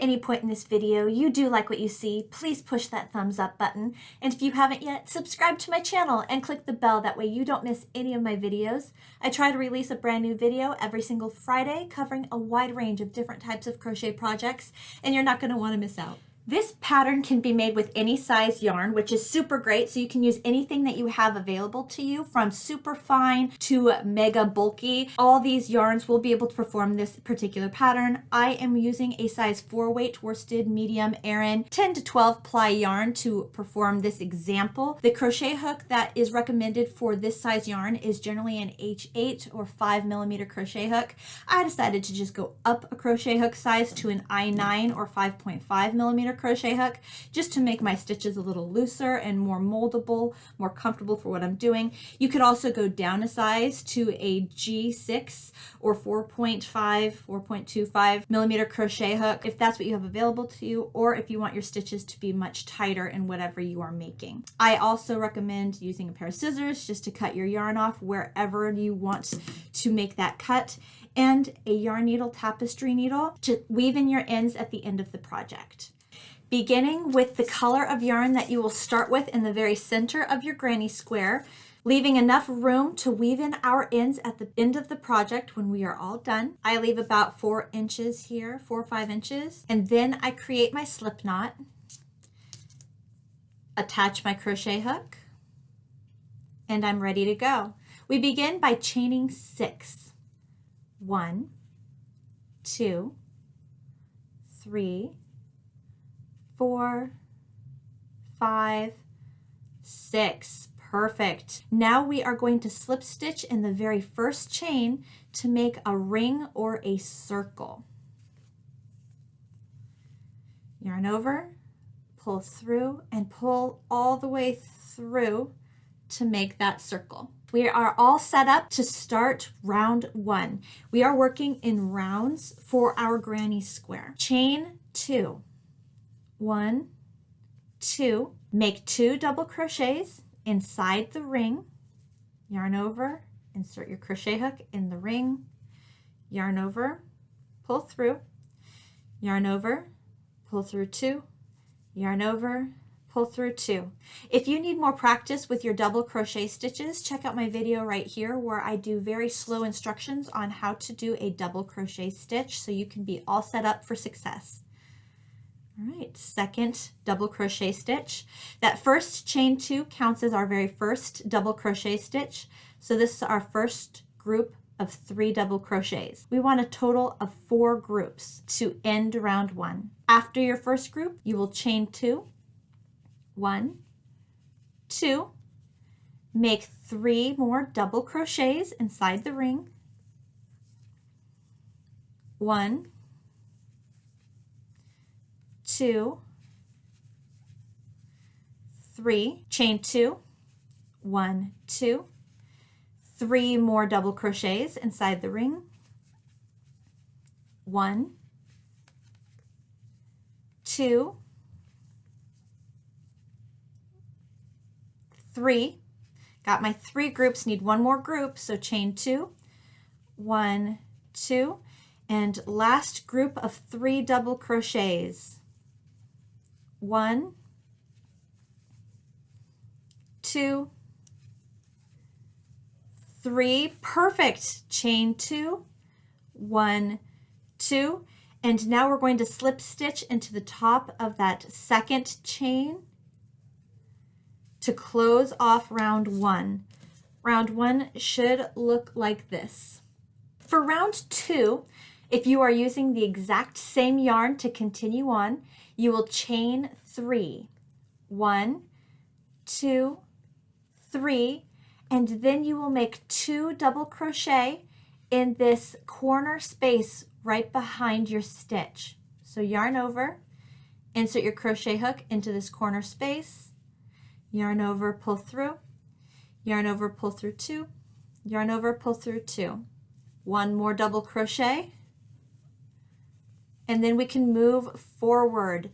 at any point in this video you do like what you see, please push that thumbs up button. And if you haven't yet, subscribe to my channel and click the bell. That way you don't miss any of my videos. I try to release a brand new video every single Friday covering a wide range of different types of crochet projects, and you're not going to want to miss out. This pattern can be made with any size yarn, which is super great. So you can use anything that you have available to you, from super fine to mega bulky. All these yarns will be able to perform this particular pattern. I am using a size 4 weight worsted medium Aran 10 to 12 ply yarn to perform this example. The crochet hook that is recommended for this size yarn is generally an H8 or 5mm crochet hook. I decided to just go up a crochet hook size to an I9 or 5.5mm crochet hook, just to make my stitches a little looser and more moldable, more comfortable for what I'm doing. You could also go down a size to a G6 or 4.25mm crochet hook if that's what you have available to you, or if you want your stitches to be much tighter in whatever you are making. I also recommend using a pair of scissors just to cut your yarn off wherever you want to make that cut, and a yarn needle, tapestry needle, to weave in your ends at the end of the project. Beginning with the color of yarn that you will start with in the very center of your granny square, leaving enough room to weave in our ends at the end of the project when we are all done. I leave about 4 inches here, 4 or 5 inches, and then I create my slip knot, attach my crochet hook, and I'm ready to go. We begin by chaining 6. 1, 2, 3, 4, 5, 6. Perfect. Now we are going to slip stitch in the very first chain to make a ring or a circle. Yarn over, pull through, and pull all the way through to make that circle. We are all set up to start round 1. We are working in rounds for our granny square. Chain 2. 1, 2, make 2 double crochets inside the ring, yarn over, insert your crochet hook in the ring, yarn over, pull through, yarn over, pull through 2, yarn over, pull through 2. If you need more practice with your double crochet stitches, check out my video right here where I do very slow instructions on how to do a double crochet stitch so you can be all set up for success. All right, second double crochet stitch. That first chain 2 counts as our very first double crochet stitch. So this is our first group of 3 double crochets. We want a total of 4 groups to end round 1. After your first group, you will chain 2, 1, 2, make 3 more double crochets inside the ring, 1, 2, 3, chain 2, 1, 2, 3 more double crochets inside the ring, 1, 2, 3. Got my 3 groups, need 1 more group, so chain 2, 1, 2, and last group of 3 double crochets. 1, 2, 3. Perfect. Chain 2, 1, 2, and now we're going to slip stitch into the top of that second chain to close off round 1. Round 1 should look like this. For round 2, if you are using the exact same yarn to continue on, you will chain 3. 1, 2, 3, and then you will make 2 double crochet in this corner space right behind your stitch. So yarn over, insert your crochet hook into this corner space, yarn over, pull through, yarn over, pull through 2, yarn over, pull through 2. 1 more double crochet, and then we can move forward.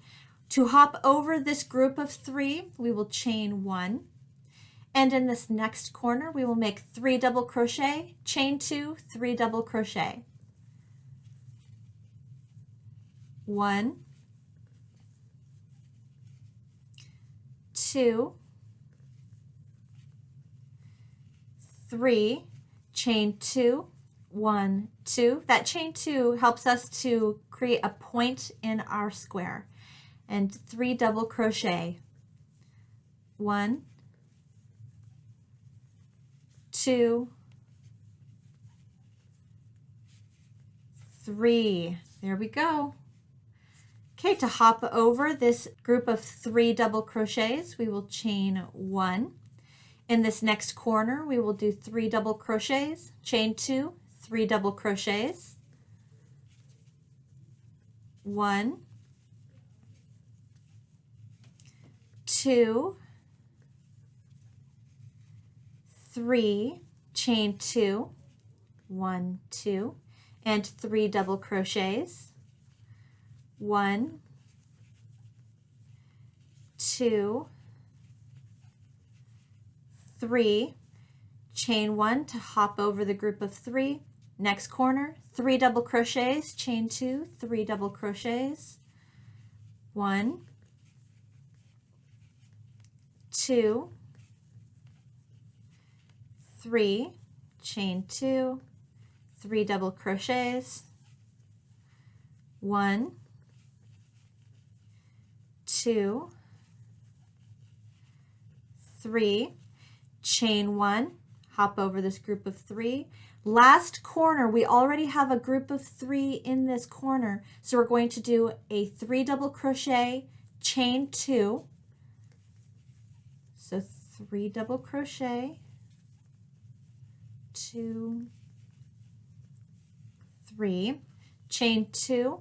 To hop over this group of 3, we will chain 1, and in this next corner we will make 3 double crochet, chain 2, 3 double crochet. 1, 2, 3, chain 2, 1, 2. That chain 2 helps us to create a point in our square. And 3 double crochet. 1, 2, 3. There we go. Okay, to hop over this group of 3 double crochets, we will chain 1. In this next corner, we will do 3 double crochets, chain 2, 3 double crochets, 1, 2, 3, chain 2, 1, 2, and 3 double crochets, 1, 2, 3, chain 1 to hop over the group of 3. Next corner, 3 double crochets, chain 2, 3 double crochets, 1, 2, 3, chain 2, 3 double crochets, 1, 2, 3, chain 1, hop over this group of 3. Last corner, we already have a group of 3 in this corner, so we're going to do a 3 double crochet, chain 2. So 3 double crochet, 2, 3, chain 2,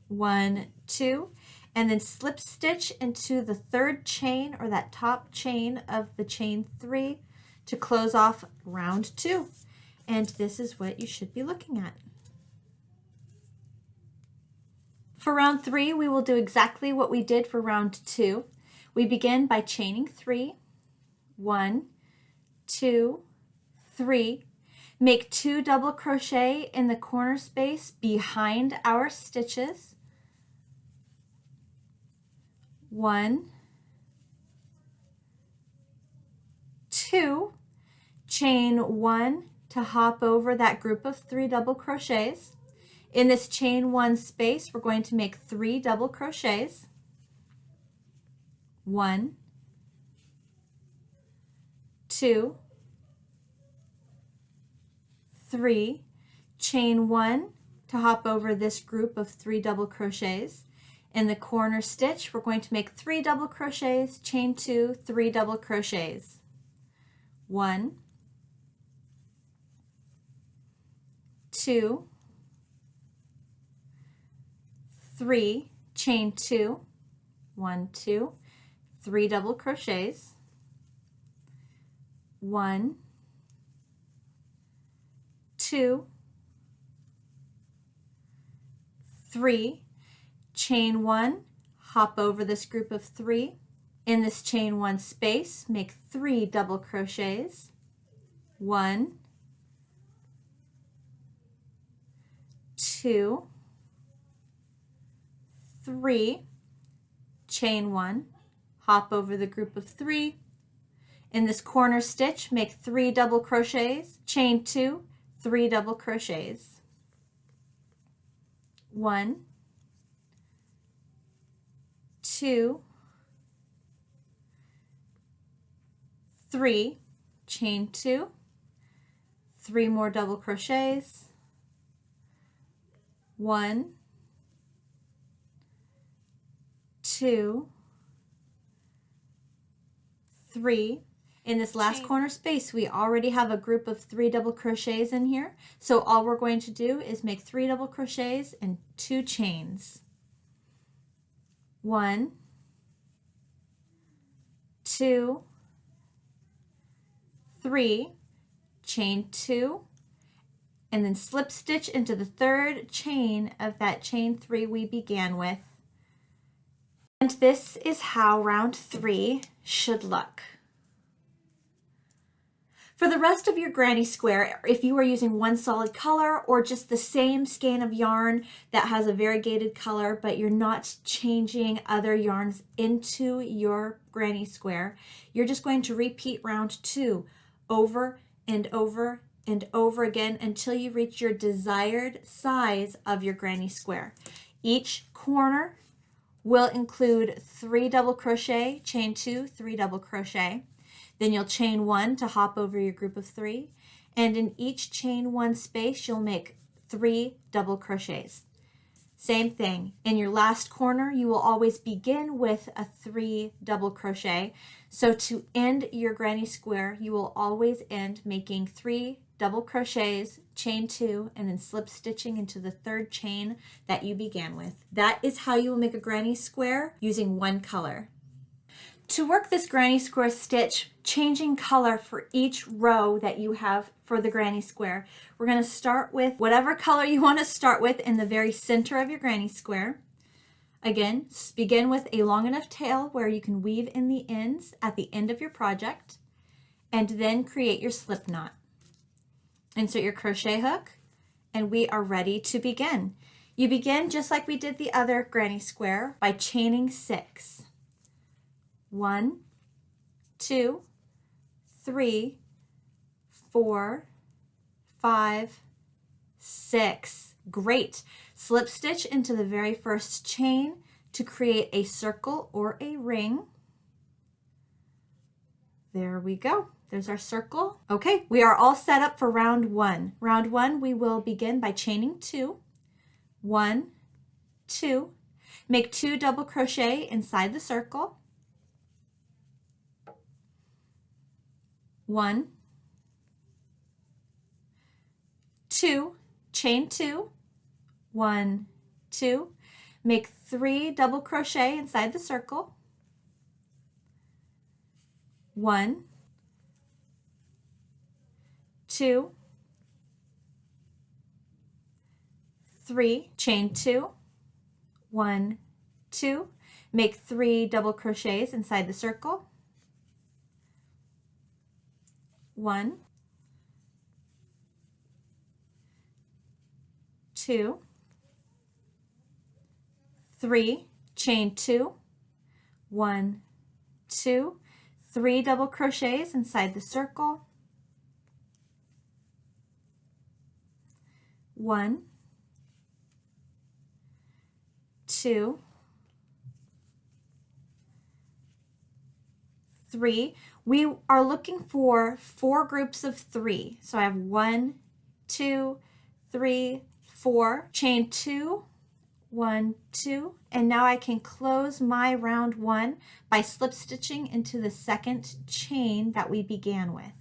1, 2, and then slip stitch into the third chain or that top chain of the chain 3 to close off round 2. And this is what you should be looking at. For round 3, we will do exactly what we did for round 2. We begin by chaining 3, 1, 2, 3. Make 2 double crochet in the corner space behind our stitches. 1, 2, chain 1 to hop over that group of 3 double crochets. In this chain 1 space, we're going to make 3 double crochets. 1, 2, 3, chain 1 to hop over this group of 3 double crochets. In the corner stitch, we're going to make 3 double crochets, chain 2, 3 double crochets. 1, 2, 3, chain 2, 1, 2, 3 double crochets. 1, 2, 3, chain 1, hop over this group of 3. In this chain 1 space, make 3 double crochets. 1, 2, 3, chain 1, hop over the group of 3. In this corner stitch, make 3 double crochets, chain 2, 3 double crochets. 1, 2, 3, chain 2, 3 more double crochets. 1, 2, 3. In this last corner space, we already have a group of 3 double crochets in here. So all we're going to do is make 3 double crochets and 2 chains. 1, 2, 3, chain 2, and then slip stitch into the third chain of that chain 3 we began with. And this is how round 3 should look. For the rest of your granny square, if you are using one solid color or just the same skein of yarn that has a variegated color, but you're not changing other yarns into your granny square, you're just going to repeat round 2 over and over and over again until you reach your desired size of your granny square. Each corner will include 3 double crochet, chain 2, 3 double crochet. Then you'll chain 1 to hop over your group of 3, and in each chain 1 space you'll make 3 double crochets. Same thing, in your last corner you will always begin with a 3 double crochet. So to end your granny square, you will always end making 3 double crochets, chain 2, and then slip stitching into the 3rd chain that you began with. That is how you will make a granny square using one color. To work this granny square stitch, changing color for each row that you have for the granny square, we're going to start with whatever color you want to start with in the very center of your granny square. Again, begin with a long enough tail where you can weave in the ends at the end of your project, and then create your slip knot. Insert your crochet hook, and we are ready to begin. You begin just like we did the other granny square by chaining 6. 1, 2, 3, 4, 5, 6. Great. Slip stitch into the very first chain to create a circle or a ring. There we go. There's our circle. Okay, we are all set up for round 1. Round 1, we will begin by chaining 2. 1, 2. Make 2 double crochet inside the circle. 1, 2, chain 2, 1, 2, make 3 double crochet inside the circle, 1, 2, 3, chain 2, 1, 2, make 3 double crochets inside the circle, 1, 2, 3, chain 2, 1, 2, 3 double crochets inside the circle, 1, 2, 3. We are looking for 4 groups of 3. So I have 1, 2, 3, 4, chain 2, 1, 2, and now I can close my round 1 by slip stitching into the 2nd chain that we began with.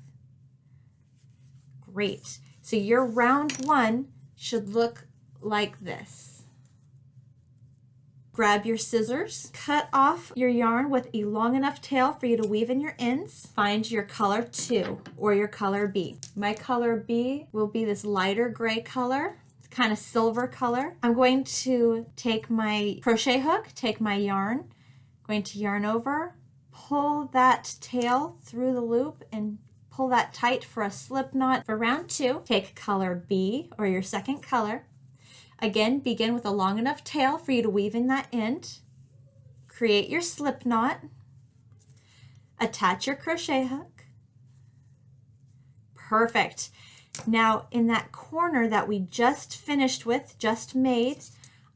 Great. So your round 1 should look like this. Grab your scissors, cut off your yarn with a long enough tail for you to weave in your ends. Find your color 2 or your color B. My color B will be this lighter gray color, kind of silver color. I'm going to take my crochet hook, take my yarn, going to yarn over, pull that tail through the loop and pull that tight for a slip knot. For round 2, take color B or your 2nd color. Again, begin with a long enough tail for you to weave in that end. Create your slip knot. Attach your crochet hook. Perfect. Now in that corner that we just finished with, just made,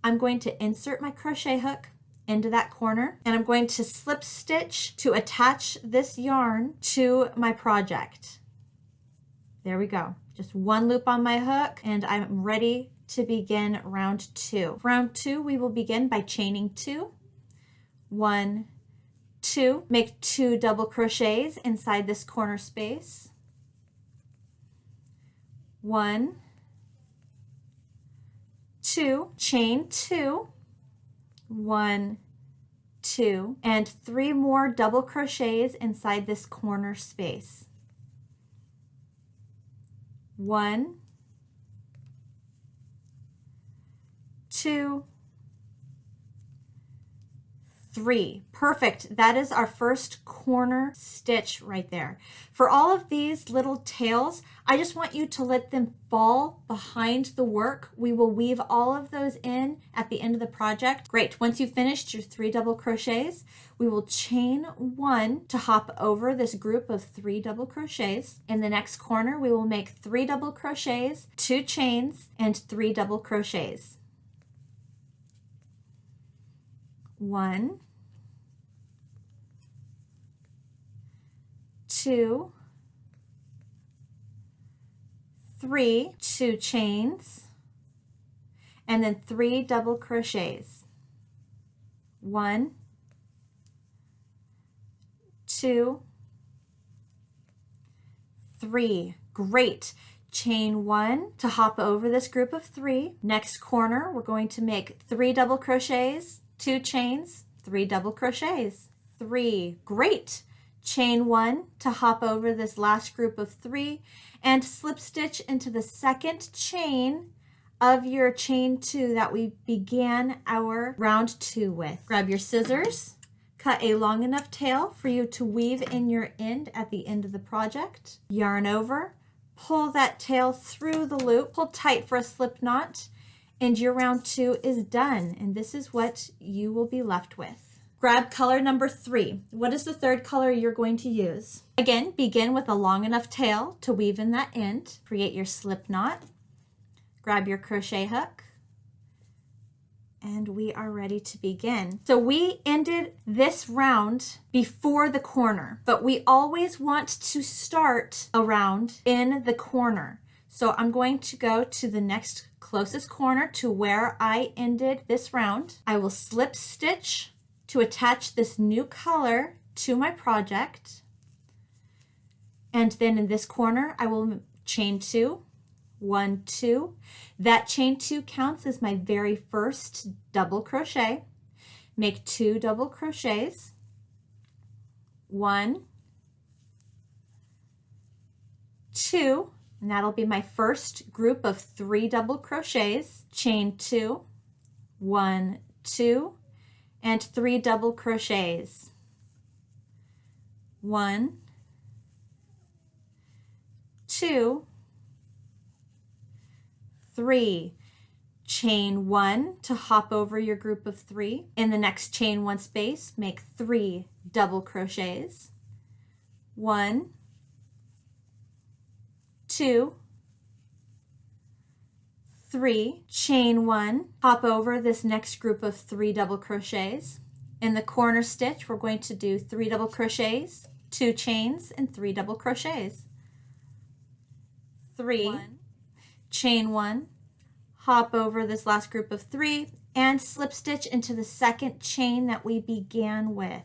I'm going to insert my crochet hook into that corner, and I'm going to slip stitch to attach this yarn to my project. There we go. Just one loop on my hook, and I'm ready to begin round 2. Round 2, we will begin by chaining 2, 1, 2, make 2 double crochets inside this corner space, 1, 2, chain 2, 1, 2, and 3 more double crochets inside this corner space, 1, 2, 3. Perfect. That is our first corner stitch right there. For all of these little tails, I just want you to let them fall behind the work. We will weave all of those in at the end of the project. Great. Once you've finished your 3 double crochets, we will chain 1 to hop over this group of 3 double crochets. In the next corner, we will make 3 double crochets, 2 chains, and 3 double crochets. 1, 2, 3, 2 chains, and then 3 double crochets. 1, 2, 3. Great. Chain 1 to hop over this group of 3. Next corner, we're going to make 3 double crochets, 2 chains, 3 double crochets. 3. Great. Chain 1 to hop over this last group of 3 and slip stitch into the second chain of your chain 2 that we began our round 2 with. Grab your scissors, cut a long enough tail for you to weave in your end at the end of the project. Yarn over, pull that tail through the loop, pull tight for a slip knot, and your round 2 is done. And this is what you will be left with. Grab color number 3. What is the third color you're going to use? Again, begin with a long enough tail to weave in that end. Create your slip knot. Grab your crochet hook. And we are ready to begin. So we ended this round before the corner, but we always want to start a round in the corner. So I'm going to go to the next closest corner to where I ended this round. I will slip stitch to attach this new color to my project. And then in this corner, I will chain 2, 1, 2. That chain 2 counts as my very first double crochet. Make 2 double crochets. 1, 2. And that'll be my first group of 3 double crochets. Chain 2, 1, 2, and 3 double crochets. 1, 2, 3. Chain 1 to hop over your group of 3. In the next chain 1 space, make 3 double crochets. 1, 2, 3, chain 1, hop over this next group of 3 double crochets. In the corner stitch, we're going to do 3 double crochets, 2 chains, and 3 double crochets. 3, 1, chain 1, hop over this last group of 3, and slip stitch into the second chain that we began with.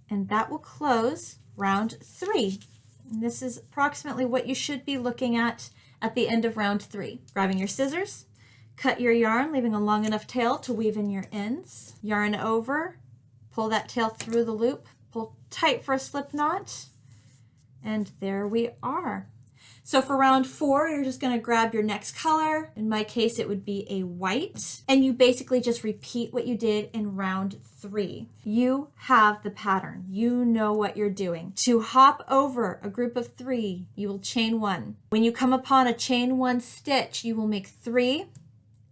And that will close round 3. And this is approximately what you should be looking at the end of round 3. Grabbing your scissors, cut your yarn, leaving a long enough tail to weave in your ends. Yarn over, pull that tail through the loop, pull tight for a slip knot, and there we are. So for round 4, you're just going to grab your next color. In my case, it would be a white. And you basically just repeat what you did in round 3. You have the pattern. You know what you're doing. To hop over a group of 3, you will chain 1. When you come upon a chain 1 stitch, you will make 3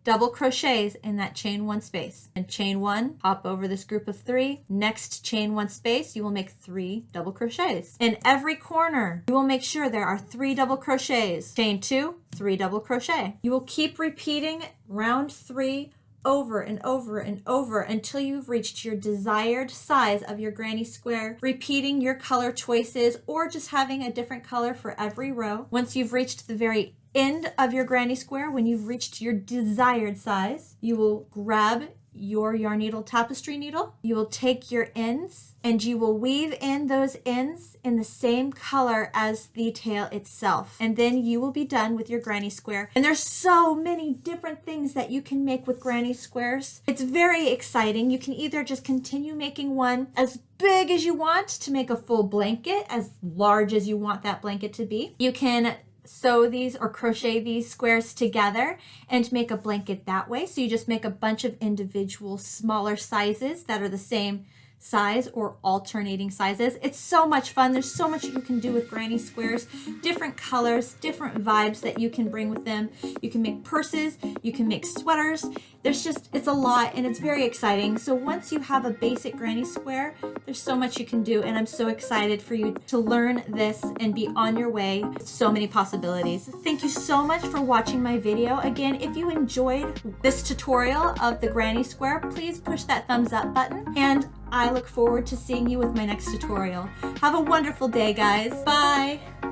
double crochets in that chain 1 space. And chain 1, hop over this group of 3. Next chain 1 space, you will make 3 double crochets. In every corner, you will make sure there are 3 double crochets. Chain 2, 3 double crochet. You will keep repeating round 3 over and over and over until you've reached your desired size of your granny square, repeating your color choices or just having a different color for every row. Once you've reached the very end of your granny square, when you've reached your desired size, you will grab your yarn needle tapestry needle. You will take your ends and you will weave in those ends in the same color as the tail itself. And then you will be done with your granny square. And there's so many different things that you can make with granny squares. It's very exciting. You can either just continue making one as big as you want to make a full blanket, as large as you want that blanket to be. You can sew these or crochet these squares together and make a blanket that way. So you just make a bunch of individual smaller sizes that are the same size or alternating sizes. It's so much fun. There's so much you can do with granny squares, different colors, different vibes that you can bring with them. You can make purses, you can make sweaters. It's a lot and it's very exciting. So once you have a basic granny square, there's so much you can do, and I'm so excited for you to learn this and be on your way. So many possibilities. Thank you so much for watching my video. Again, if you enjoyed this tutorial of the granny square, please push that thumbs up button, and I look forward to seeing you with my next tutorial. Have a wonderful day, guys. Bye.